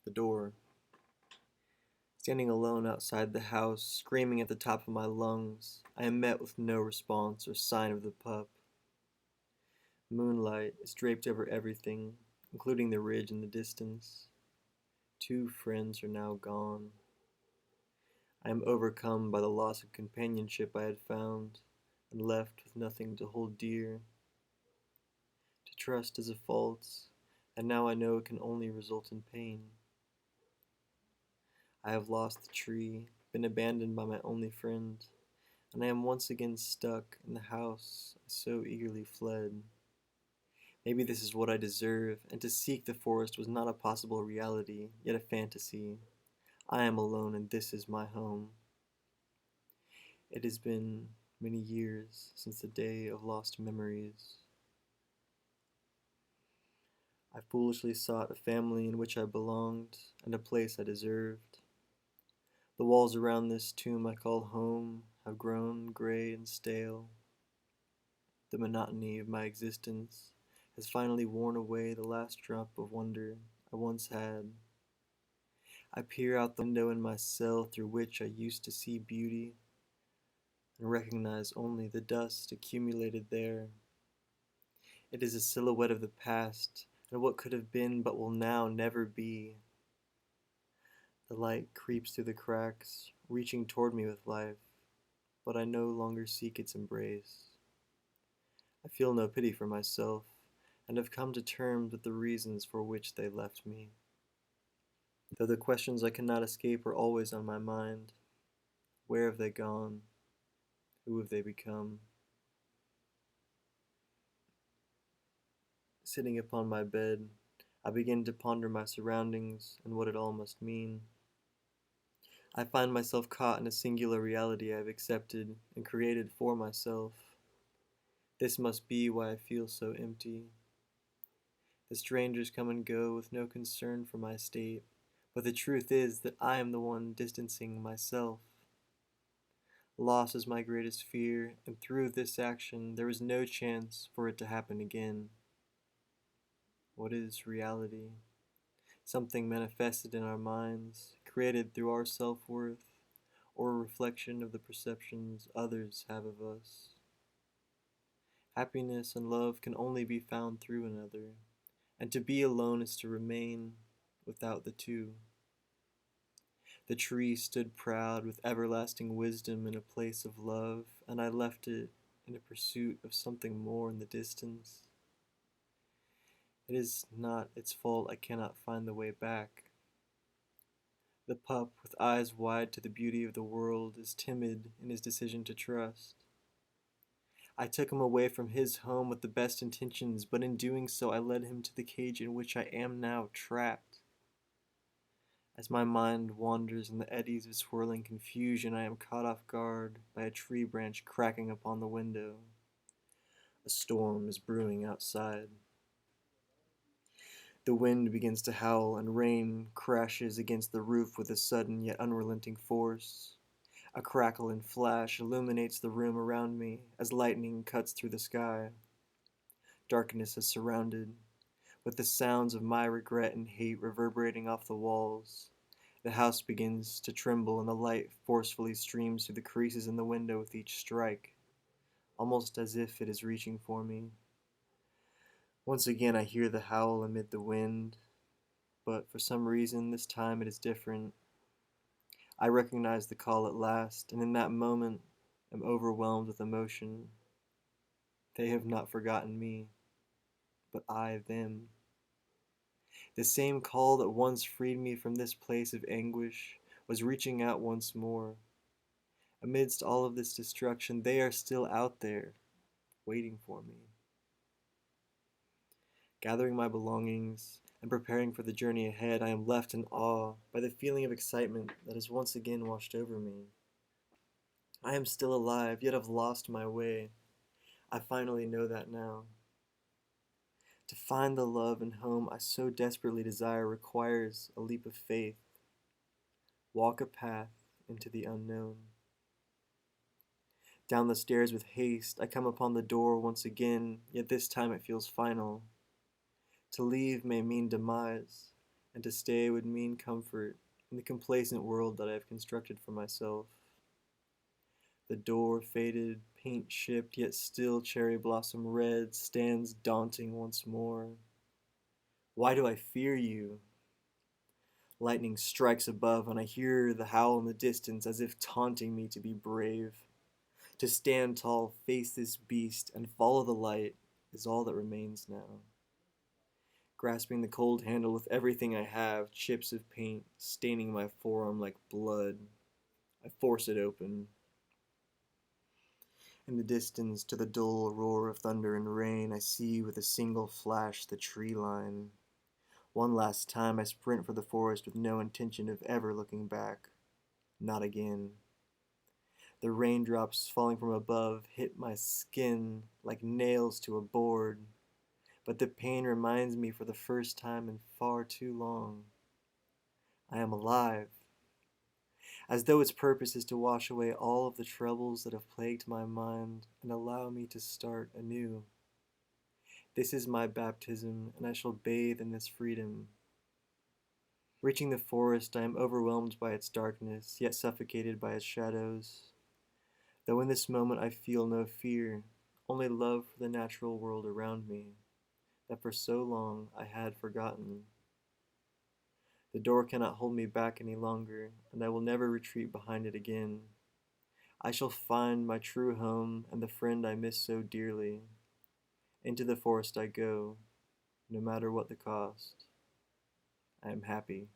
the door. Standing alone outside the house, screaming at the top of my lungs, I am met with no response or sign of the pup. Moonlight is draped over everything, including the ridge in the distance. Two friends are now gone. I am overcome by the loss of companionship I had found, and left with nothing to hold dear. To trust is a fault, and now I know it can only result in pain. I have lost the tree, been abandoned by my only friend, and I am once again stuck in the house I so eagerly fled. Maybe this is what I deserve, and to seek the forest was not a possible reality, yet a fantasy. I am alone, and this is my home. It has been many years since the day of lost memories. I foolishly sought a family in which I belonged, and a place I deserved. The walls around this tomb I call home have grown gray and stale. The monotony of my existence has finally worn away the last drop of wonder I once had. I peer out the window in my cell through which I used to see beauty, and recognize only the dust accumulated there. It is a silhouette of the past, and what could have been but will now never be. The light creeps through the cracks, reaching toward me with life, but I no longer seek its embrace. I feel no pity for myself, and have come to terms with the reasons for which they left me. Though the questions I cannot escape are always on my mind. Where have they gone? Who have they become? Sitting upon my bed, I begin to ponder my surroundings and what it all must mean. I find myself caught in a singular reality I have accepted and created for myself. This must be why I feel so empty. The strangers come and go with no concern for my state, but the truth is that I am the one distancing myself. Loss is my greatest fear, and through this action there is no chance for it to happen again. What is reality? Something manifested in our minds, created through our self-worth, or a reflection of the perceptions others have of us. Happiness and love can only be found through another, and to be alone is to remain without the two. The tree stood proud with everlasting wisdom in a place of love, and I left it in a pursuit of something more in the distance. It is not its fault I cannot find the way back. The pup, with eyes wide to the beauty of the world, is timid in his decision to trust. I took him away from his home with the best intentions, but in doing so I led him to the cage in which I am now trapped. As my mind wanders in the eddies of swirling confusion, I am caught off guard by a tree branch cracking upon the window. A storm is brewing outside. The wind begins to howl, and rain crashes against the roof with a sudden yet unrelenting force. A crackle and flash illuminates the room around me as lightning cuts through the sky. Darkness has surrounded, with the sounds of my regret and hate reverberating off the walls. The house begins to tremble, and the light forcefully streams through the creases in the window with each strike, almost as if it is reaching for me. Once again I hear the howl amid the wind, but for some reason this time it is different. I recognize the call at last, and in that moment am overwhelmed with emotion. They have not forgotten me, but I them. The same call that once freed me from this place of anguish was reaching out once more. Amidst all of this destruction, they are still out there, waiting for me. Gathering my belongings and preparing for the journey ahead, I am left in awe by the feeling of excitement that has once again washed over me. I am still alive, yet have lost my way. I finally know that now. To find the love and home I so desperately desire requires a leap of faith. Walk a path into the unknown. Down the stairs with haste, I come upon the door once again, yet this time it feels final. To leave may mean demise, and to stay would mean comfort in the complacent world that I have constructed for myself. The door, faded, paint chipped, yet still cherry blossom red, stands daunting once more. Why do I fear you? Lightning strikes above, and I hear the howl in the distance as if taunting me to be brave. To stand tall, face this beast, and follow the light is all that remains now. Grasping the cold handle with everything I have, chips of paint staining my forearm like blood, I force it open. In the distance, to the dull roar of thunder and rain, I see with a single flash the tree line. One last time I sprint for the forest with no intention of ever looking back. Not again. The raindrops falling from above hit my skin like nails to a board, but the pain reminds me for the first time in far too long. I am alive, as though its purpose is to wash away all of the troubles that have plagued my mind and allow me to start anew. This is my baptism, and I shall bathe in this freedom. Reaching the forest, I am overwhelmed by its darkness, yet suffocated by its shadows. Though in this moment I feel no fear, only love for the natural world around me, that for so long I had forgotten. The door cannot hold me back any longer, and I will never retreat behind it again. I shall find my true home and the friend I miss so dearly. Into the forest I go, no matter what the cost. I am happy.